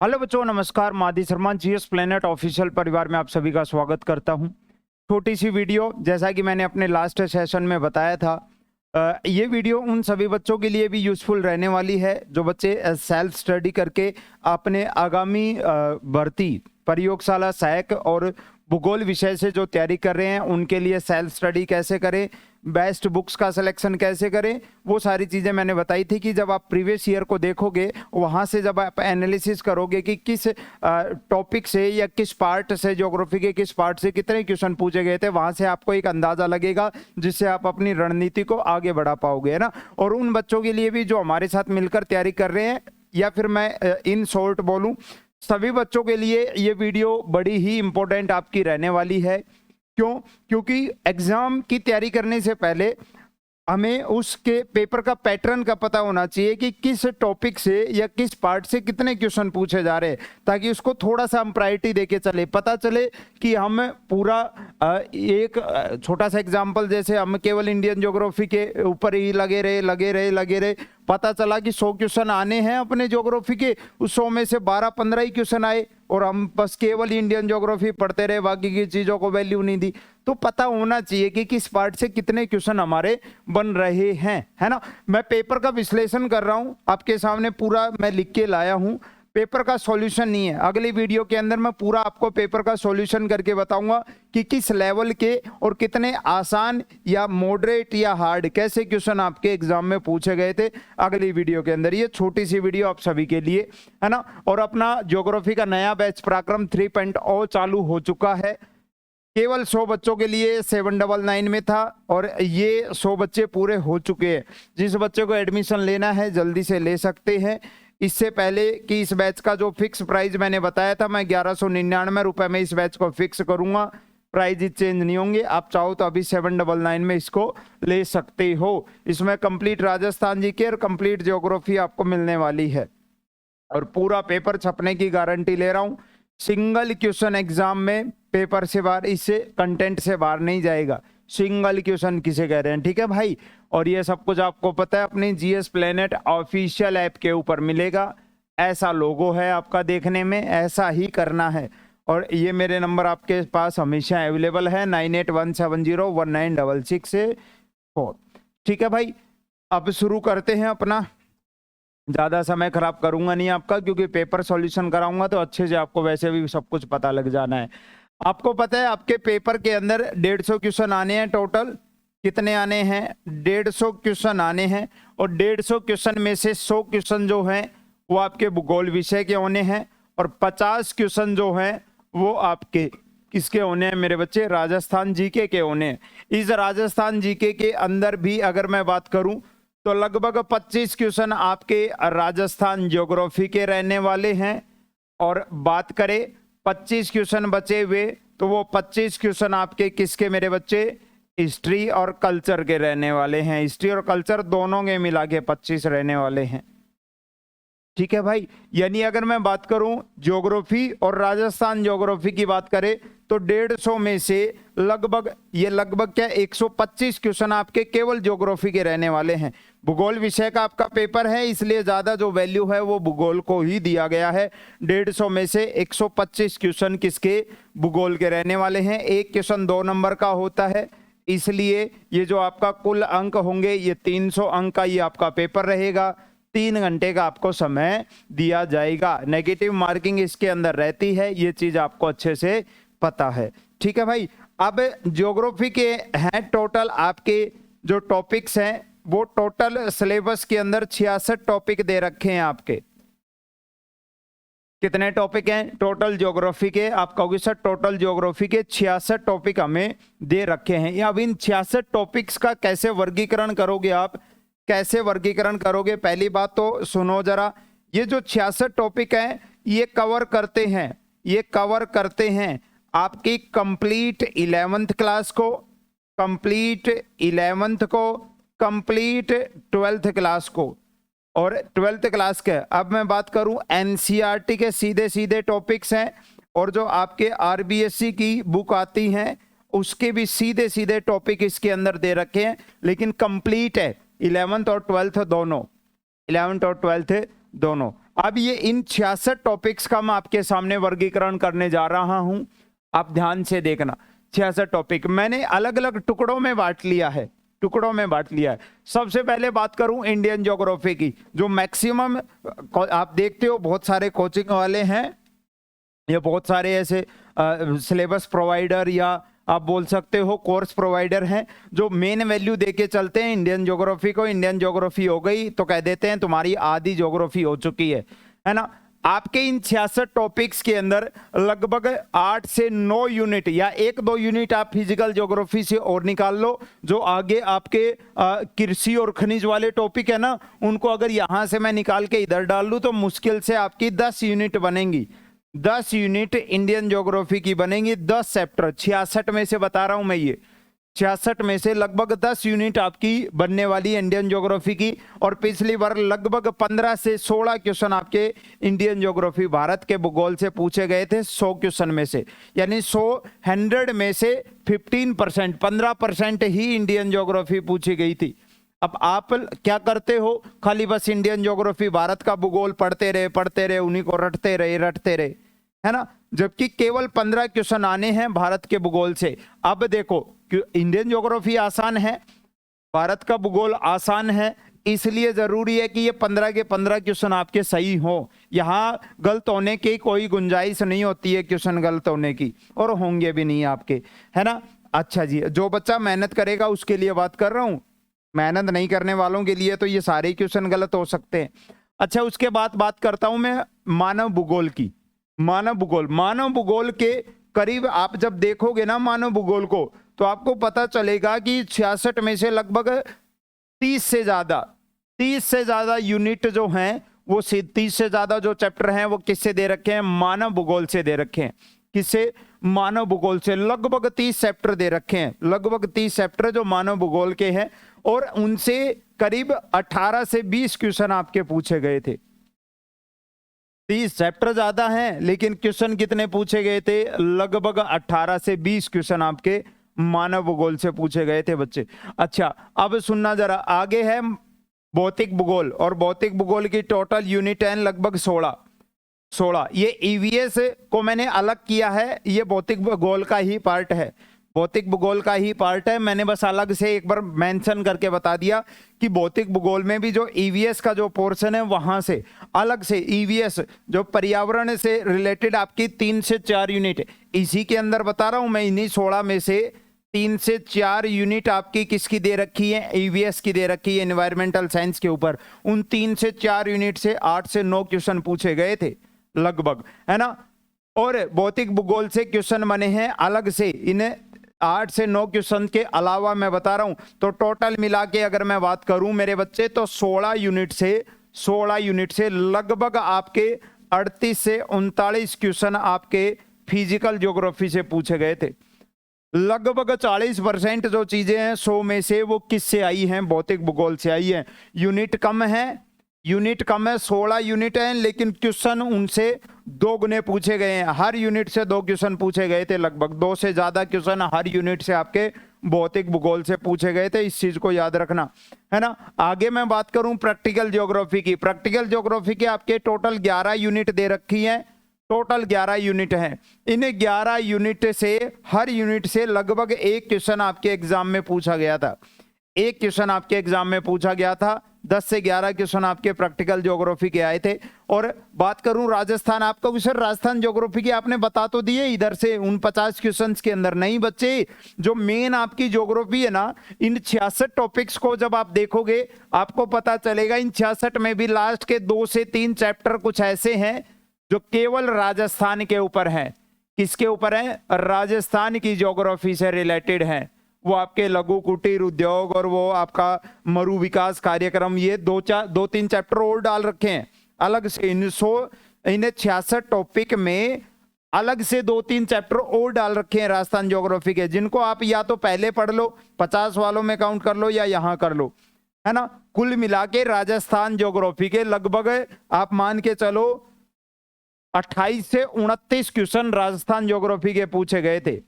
Hello बच्चों, नमस्कार। मादी Sharma GS planet official परिवार में आप सभी का स्वागत करता हूं। छोटी सी वीडियो, जैसा कि मैंने अपने लास्ट सेशन में बताया था, ये वीडियो उन सभी बच्चों के लिए भी यूज़फुल रहने वाली है जो बच्चे सेल्फ स्टडी करके अपने आगामी भर्ती प्रयोगशाला सहायक और भूगोल विषय से जो तैयारी कर रहे हैं उनके लिए सेल्फ स्टडी कैसे करें, बेस्ट बुक्स का सिलेक्शन कैसे करें, वो सारी चीज़ें मैंने बताई थी कि जब आप प्रीवियस ईयर को देखोगे, वहाँ से जब आप एनालिसिस करोगे कि किस टॉपिक से या किस पार्ट से, ज्योग्राफी के किस पार्ट से कितने क्वेश्चन पूछे गए थे, वहाँ से आपको एक अंदाज़ा लगेगा जिससे आप अपनी रणनीति को आगे बढ़ा पाओगे, है ना। और उन बच्चों के लिए भी जो हमारे साथ मिलकर तैयारी कर रहे हैं, या फिर मैं इन शॉर्ट बोलूँ, सभी बच्चों के लिए ये वीडियो बड़ी ही इंपॉर्टेंट आपकी रहने वाली है। क्यों? क्योंकि एग्जाम की तैयारी करने से पहले हमें उसके पेपर का पैटर्न का पता होना चाहिए कि किस टॉपिक से या किस पार्ट से कितने क्वेश्चन पूछे जा रहे हैं, ताकि उसको थोड़ा सा हम प्रायोरिटी देके चले, पता चले कि हम पूरा एक छोटा सा एग्जांपल, जैसे हम केवल इंडियन ज्योग्राफी के ऊपर ही लगे रहे, पता चला कि 100 क्वेश्चन आने हैं अपने ज्योग्राफी के, उस 100 में से 12-15 ही क्वेश्चन आए और हम बस केवल इंडियन ज्योग्राफी पढ़ते रहे, बाकी की चीज़ों को वैल्यू नहीं दी। तो पता होना चाहिए कि किस पार्ट से कितने क्वेश्चन हमारे बन रहे हैं, है ना। मैं पेपर का विश्लेषण कर रहा हूं, आपके सामने पूरा मैं लिख के लाया हूं। पेपर का सॉल्यूशन नहीं है, अगली वीडियो के अंदर मैं पूरा आपको पेपर का सॉल्यूशन करके बताऊंगा कि किस लेवल के और कितने आसान या मॉडरेट या हार्ड कैसे क्वेश्चन आपके एग्जाम में पूछे गए थे अगली वीडियो के अंदर। ये छोटी सी वीडियो आप सभी के लिए, है ना। और अपना ज्योग्राफी का नया बैच पराक्रम 3.0 चालू हो चुका है। केवल 100 बच्चों के लिए 799 में था और ये 100 बच्चे पूरे हो चुके हैं। जिस बच्चे को एडमिशन लेना है जल्दी से ले सकते हैं। इससे पहले कि इस बैच का जो फिक्स प्राइस मैंने बताया था, मैं 1199 रुपए में इस बैच को फिक्स करूंगा। प्राइस चेंज नहीं होंगे। आप चाहो तो अभी 799 में इसको ले सकते हो। इसमें कंप्लीट राजस्थान जीके और कंप्लीट ज्योग्राफी आपको मिलने वाली है और पूरा पेपर छपने की गारंटी ले रहा हूं। सिंगल क्वेश्चन एग्जाम में पेपर से बाहर, इससे कंटेंट से बाहर नहीं जाएगा। सिंगल क्वेश्चन किसे कह रहे हैं, ठीक है भाई। और ये सब कुछ आपको पता है, अपनी जीएस प्लेनेट ऑफिशियल ऐप के ऊपर मिलेगा। ऐसा लोगो है आपका देखने में, ऐसा ही करना है। और ये मेरे नंबर आपके पास हमेशा अवेलेबल है, 9817019664। ठीक है भाई, अब शुरू करते हैं अपना। ज़्यादा समय खराब करूंगा नहीं आपका, क्योंकि पेपर सॉल्यूशन कराऊंगा तो अच्छे से आपको वैसे भी सब कुछ पता लग जाना है। आपको पता है आपके पेपर के अंदर 150 क्वेश्चन आने हैं। टोटल कितने आने हैं? 150 क्वेश्चन आने हैं। और 150 क्वेश्चन में से 100 क्वेश्चन जो हैं वो आपके भूगोल विषय के होने हैं और 50 क्वेश्चन जो हैं वो आपके किसके होने हैं मेरे बच्चे? राजस्थान जीके के होने हैं। इस राजस्थान जीके के अंदर भी अगर मैं बात करूं तो लगभग 25 क्वेश्चन आपके राजस्थान ज्योग्राफी के रहने वाले हैं। और बात करें 25 क्वेश्चन बचे हुए, तो वो 25 क्वेश्चन आपके किसके मेरे बच्चे? हिस्ट्री और कल्चर के रहने वाले हैं। हिस्ट्री और कल्चर दोनों के मिला के 25 रहने वाले हैं। ठीक है भाई। यानी अगर मैं बात करूं ज्योग्राफी और राजस्थान ज्योग्राफी की बात करें तो 150 में से लगभग क्या 125 क्वेश्चन आपके केवल ज्योग्राफी के रहने वाले हैं। भूगोल विषय का आपका पेपर है, इसलिए ज्यादा जो वैल्यू है वो भूगोल को ही दिया गया है। 150 में से 125 क्वेश्चन किसके? भूगोल के रहने वाले हैं। एक क्वेश्चन 2 नंबर का होता है, इसलिए ये जो आपका कुल अंक होंगे ये 300 अंक का ये आपका पेपर रहेगा। 3 घंटे का आपको समय दिया जाएगा। नेगेटिव मार्किंग इसके अंदर रहती है, ये चीज आपको अच्छे से पता है। ठीक है भाई। अब ज्योग्राफी के हैं टोटल आपके जो टॉपिक्स हैं, वो टोटल सिलेबस के अंदर 66 टॉपिक दे रखे हैं आपके। कितने टॉपिक हैं टोटल ज्योग्राफी के? आप कहोगे सर टोटल ज्योग्राफी के 66 टॉपिक हमें दे रखे हैं। अब इन 66 टॉपिक्स का कैसे वर्गीकरण करोगे आप? कैसे वर्गीकरण करोगे? पहली बात तो सुनो जरा, ये जो 66 टॉपिक हैं ये कवर करते हैं आपकी कंप्लीट 11th क्लास को, कंप्लीट 11th को, कंप्लीट 12th क्लास को और 12th क्लास के। अब मैं बात करूं एनसीईआरटी के सीधे टॉपिक्स हैं, और जो आपके आरबीएससी की बुक आती हैं उसके भी सीधे टॉपिक इसके अंदर दे रखे हैं, लेकिन कंप्लीट है 11th और 12th दोनों, 11th और 12th दोनों। अब ये इन 66 टॉपिक्स का मैं आपके सामने वर्गीकरण करने जा रहा हूं, आप ध्यान से देखना। 66 टॉपिक मैंने अलग अलग टुकड़ों में बांट लिया है, टुकड़ों में बांट लिया है। सबसे पहले बात करूं इंडियन ज्योग्राफी की, जो मैक्सिमम आप देखते हो बहुत सारे कोचिंग वाले हैं या बहुत सारे ऐसे सिलेबस प्रोवाइडर या आप बोल सकते हो कोर्स प्रोवाइडर हैं जो मेन वैल्यू देके चलते हैं इंडियन ज्योग्राफी को। इंडियन ज्योग्राफी हो गई तो कह देते हैं तुम्हारी आधी ज्योग्राफी हो चुकी है ना। आपके इन 66 टॉपिक्स के अंदर लगभग 8 से 9 यूनिट या 1-2 यूनिट आप फिजिकल ज्योग्राफी से और निकाल लो, जो आगे आपके कृषि और खनिज वाले टॉपिक है ना, उनको अगर यहां से मैं निकाल के इधर डाल दूं तो मुश्किल से आपकी 10 यूनिट बनेंगी। 10 यूनिट इंडियन ज्योग्राफी की बनेंगी, 10 चैप्टर। 66 में से बता रहा हूं मैं, ये 66 में से लगभग 10 यूनिट आपकी बनने वाली इंडियन ज्योग्राफी की। और पिछली बार लगभग 15 से 16 क्वेश्चन आपके इंडियन ज्योग्राफी भारत के भूगोल से पूछे गए थे 100 क्वेश्चन में से, यानी 100 में से 15% 15% ही इंडियन ज्योग्राफी पूछी गई थी। अब आप क्या करते हो, खाली बस इंडियन ज्योग्राफी भारत का भूगोल पढ़ते रहे, उन्हीं को रटते रहे, है ना, जबकि केवल 15 क्वेश्चन आने हैं भारत के भूगोल से। अब देखो इंडियन ज्योग्राफी आसान है, भारत का भूगोल आसान है, इसलिए जरूरी है कि ये 15 के 15 क्वेश्चन आपके सही हो। यहां गलत होने की कोई गुंजाइश नहीं होती है, क्वेश्चन गलत होने की, और होंगे भी नहीं आपके, है ना। अच्छा जी, जो बच्चा मेहनत करेगा उसके लिए बात कर रहा हूं, मेहनत नहीं करने वालों के लिए तो ये सारे क्वेश्चन गलत हो सकते हैं। अच्छा, उसके बाद बात करता हूं मैं मानव भूगोल की। मानव भूगोल के करीब आप जब देखोगे ना मानव भूगोल को, तो आपको पता चलेगा कि 66 में से लगभग 30 से ज्यादा यूनिट जो हैं वो 30 से ज्यादा जो चैप्टर हैं वो किससे दे रखे हैं, मानव भूगोल से दे रखे हैं। किससे, मानव भूगोल से लगभग 30 चैप्टर दे रखे हैं, लगभग 30 चैप्टर जो मानव भूगोल के हैं, और उनसे करीब 18 से 20 क्वेश्चन आपके पूछे गए थे। 30 चैप्टर ज्यादा हैं लेकिन क्वेश्चन कितने पूछे गए थे, लगभग 18 से 20 क्वेश्चन आपके मानव भूगोल से पूछे गए थे बच्चे। अच्छा, अब सुनना जरा, आगे है भौतिक भूगोल, और भौतिक भूगोल की टोटल यूनिट है लगभग 16। ये ईवीएस को मैंने अलग किया है, ये भौतिक भूगोल का ही पार्ट है, भौतिक भूगोल का ही पार्ट है। मैंने बस अलग से एक बार मेंशन करके बता दिया कि भौतिक भूगोल में भी जो ईवीएस का जो पोर्शन है वहां से अलग से ईवीएस जो पर्यावरण से रिलेटेड आपकी 3 से 4 यूनिट, इसी के अंदर बता रहा हूं मैं, इन्हीं 16 में से 3 से 4 यूनिट आपकी किसकी दे रखी है, ईवीएस की दे रखी है, एनवायरमेंटल साइंस के ऊपर। उन 3 से 4 यूनिट से 8 से 9 क्वेश्चन पूछे गए थे लगभग, है ना। और भौतिक भूगोल से क्वेश्चन बने हैं अलग से, इन्हें 8 से 9 क्वेश्चन के अलावा मैं बता रहा हूं, तो टोटल मिला के अगर मैं बात करूं मेरे बच्चे, तो 16 यूनिट से लगभग आपके 38 से 39 क्वेश्चन आपके फिजिकल ज्योग्राफी से पूछे गए थे। लगभग 40% जो चीजें हैं 100 में से वो किससे आई हैं, भौतिक भूगोल से आई है। यूनिट कम है, 16 यूनिट हैं, लेकिन क्वेश्चन उनसे 2 गुने पूछे गए हैं। हर यूनिट से 2 क्वेश्चन पूछे गए थे, लगभग 2 से ज्यादा क्वेश्चन हर यूनिट से आपके भौतिक भूगोल से पूछे गए थे, इस चीज को याद रखना, है ना। आगे मैं बात करूं प्रैक्टिकल ज्योग्राफी की। प्रैक्टिकल ज्योग्राफी के आपके टोटल 11 यूनिट दे रखी है, टोटल 11 यूनिट हैं। इन 11 यूनिट से हर यूनिट से लगभग 1 क्वेश्चन आपके एग्जाम में पूछा गया था, 1 क्वेश्चन आपके एग्जाम में पूछा गया था। 10 से 11 क्वेश्चन आपके प्रैक्टिकल ज्योग्राफी के आए थे। और बात करूं राजस्थान, आपको सर राजस्थान ज्योग्राफी की आपने बता तो दिए इधर से उन 50 क्वेश्चन के अंदर, नहीं बच्चे, जो मेन आपकी ज्योग्राफी है ना, इन 66 टॉपिक्स को जब आप देखोगे आपको पता चलेगा इन 66 में भी लास्ट के 2 से 3 चैप्टर कुछ ऐसे हैं जो केवल राजस्थान के ऊपर हैं। किसके ऊपर है, राजस्थान की ज्योग्राफी से रिलेटेड है। वो आपके लघु कुटीर उद्योग और वो आपका मरु विकास कार्यक्रम, ये 2-3 चैप्टर और डाल रखे हैं अलग से। इन 66 टॉपिक में अलग से 2-3 चैप्टर और डाल रखे हैं राजस्थान ज्योग्राफी के, जिनको आप या तो पहले पढ़ लो, 50 वालों में काउंट कर लो, या यहां कर लो, है ना। कुल मिला के राजस्थान ज्योग्राफी के लगभग आप मान के चलो 28 से 29 क्वेश्चन राजस्थान ज्योग्राफी के पूछे गए थे।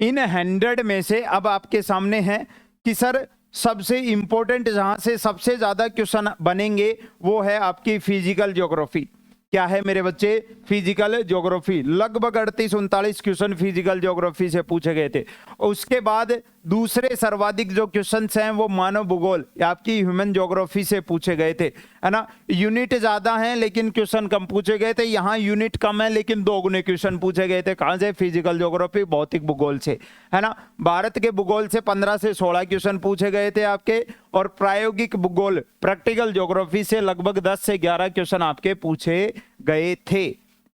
इन 100 में से अब आपके सामने है कि सर सबसे इंपॉर्टेंट जहां से सबसे ज्यादा क्वेश्चन बनेंगे वो है आपकी फिजिकल ज्योग्राफी। क्या है मेरे बच्चे? Physical geography. लगभग 38-39 क्वेश्चन फिजिकल ज्योग्राफी से पूछे गए थे। उसके बाद दूसरे सर्वाधिक जो क्वेश्चंस हैं वो मानव भूगोल या आपकी ह्यूमन ज्योग्राफी से पूछे गए थे, है ना। यूनिट ज्यादा हैं लेकिन क्वेश्चन कम पूछे गए थे। यहाँ यूनिट कम है लेकिन 2 गुने क्वेश्चन पूछे गए थे। कहां से? फिजिकल ज्योग्राफी, भौतिक भूगोल से, है ना। भारत के भूगोल से 15 से 16 क्वेश्चन पूछे गए थे आपके, और प्रायोगिक भूगोल प्रैक्टिकल ज्योग्राफी से लगभग 10 से 11 क्वेश्चन आपके पूछे गए थे,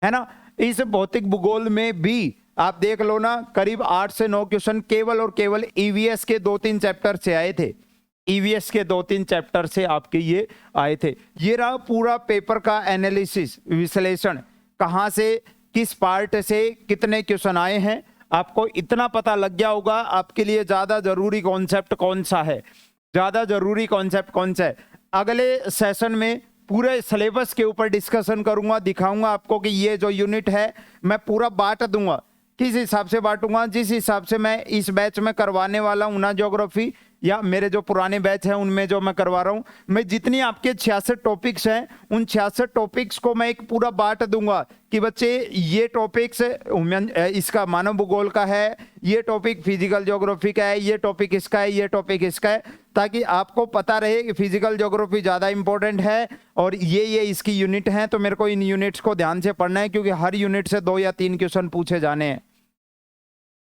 है ना। इस भौतिक भूगोल में भी आप देख लो ना, करीब 8 से 9 क्वेश्चन केवल और केवल ईवीएस के 2-3 चैप्टर से आए थे। ईवीएस के 2-3 चैप्टर से आपके ये आए थे। ये रहा पूरा पेपर का एनालिसिस, विश्लेषण, कहां से किस पार्ट से कितने क्वेश्चन आए हैं। आपको इतना पता लग गया होगा आपके लिए ज्यादा जरूरी कॉन्सेप्ट कौन सा है, ज्यादा जरूरी कॉन्सेप्ट कौन सा है। अगले सेशन में पूरे सिलेबस के ऊपर डिस्कशन करूंगा, दिखाऊंगा आपको कि ये जो यूनिट है मैं पूरा बांट दूंगा। किस हिसाब से बांटूंगा? जिस हिसाब से मैं इस बैच में करवाने वाला हूं ना ज्योग्राफी, या मेरे जो पुराने बैच हैं उनमें जो मैं करवा रहा हूं, मैं जितनी आपके 66 टॉपिक्स हैं उन 66 टॉपिक्स को मैं एक पूरा बांट दूंगा कि बच्चे ये टॉपिक्स इसका मानव भूगोल का है, ये टॉपिक फिजिकल ज्योग्राफी का है, ये टॉपिक इसका है, ये टॉपिक इसका है, ताकि आपको पता रहे कि फिजिकल ज्योग्राफी ज़्यादा इंपॉर्टेंट है और ये इसकी यूनिट हैं। तो मेरे को इन यूनिट्स को ध्यान से पढ़ना है क्योंकि हर यूनिट से 2 या 3 क्वेश्चन पूछे जाने हैं,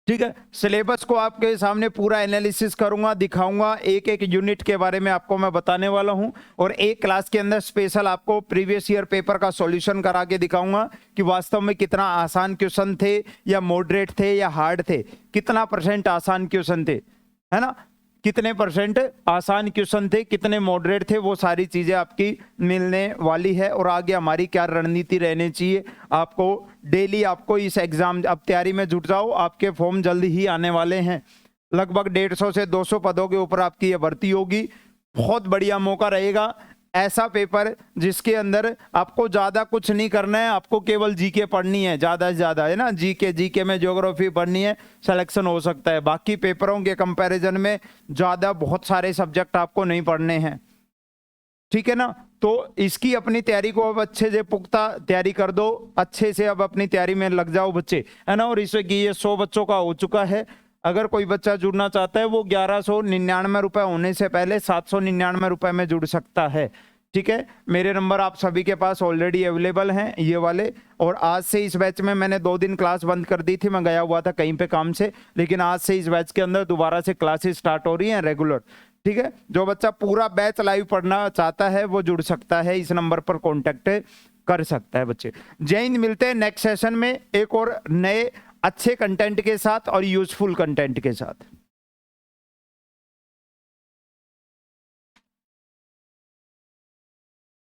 ठीक है। सिलेबस को आपके सामने पूरा एनालिसिस करूंगा, दिखाऊंगा, एक एक यूनिट के बारे में आपको मैं बताने वाला हूं, और एक क्लास के अंदर स्पेशल आपको प्रीवियस ईयर पेपर का सॉल्यूशन करा के दिखाऊंगा कि वास्तव में कितना आसान क्वेश्चन थे या मॉडरेट थे या हार्ड थे, कितना % आसान क्वेश्चन थे, है ना, कितने % आसान क्वेश्चन थे, कितने मॉडरेट थे, वो सारी चीजें आपकी मिलने वाली है। और आगे हमारी क्या रणनीति रहनी चाहिए, आपको डेली आपको इस एग्जाम अब तैयारी में जुट जाओ। आपके फॉर्म जल्दी ही आने वाले हैं, लगभग 150 से 200 पदों के ऊपर आपकी ये भर्ती होगी। बहुत बढ़िया मौका रहेगा, ऐसा पेपर जिसके अंदर आपको ज्यादा कुछ नहीं करना है, आपको केवल जीके पढ़नी है ज्यादा से ज्यादा, है ना। जीके में ज्योग्राफी पढ़नी है, सिलेक्शन हो सकता है। बाकी पेपरों के कंपैरिजन में ज्यादा बहुत सारे सब्जेक्ट आपको नहीं पढ़ने हैं, ठीक है ना। तो इसकी अपनी तैयारी को अब अच्छे से पुख्ता तैयारी कर दो, अच्छे से अब अपनी तैयारी में लग जाओ बच्चे, है ना। और इससे कि ये 100 बच्चों का हो चुका है। अगर कोई बच्चा जुड़ना चाहता है वो 1199 रुपए होने से पहले 799 रुपए में जुड़ सकता है, ठीक है। मेरे नंबर आप सभी के पास ऑलरेडी अवेलेबल हैं, ये वाले। और आज से इस बैच में मैंने 2 दिन क्लास बंद कर दी थी, मैं गया हुआ था कहीं पे काम से, लेकिन आज से इस बैच के अंदर दोबारा से क्लासेस स्टार्ट हो रही हैं रेगुलर, ठीक है। जो बच्चा पूरा बैच लाइव पढ़ना चाहता है वो जुड़ सकता है, इस नंबर पर कॉन्टेक्ट कर सकता है बच्चे। जय हिंद, मिलते हैं नेक्स्ट सेशन में एक और नए अच्छे कंटेंट के साथ और यूजफुल कंटेंट के साथ।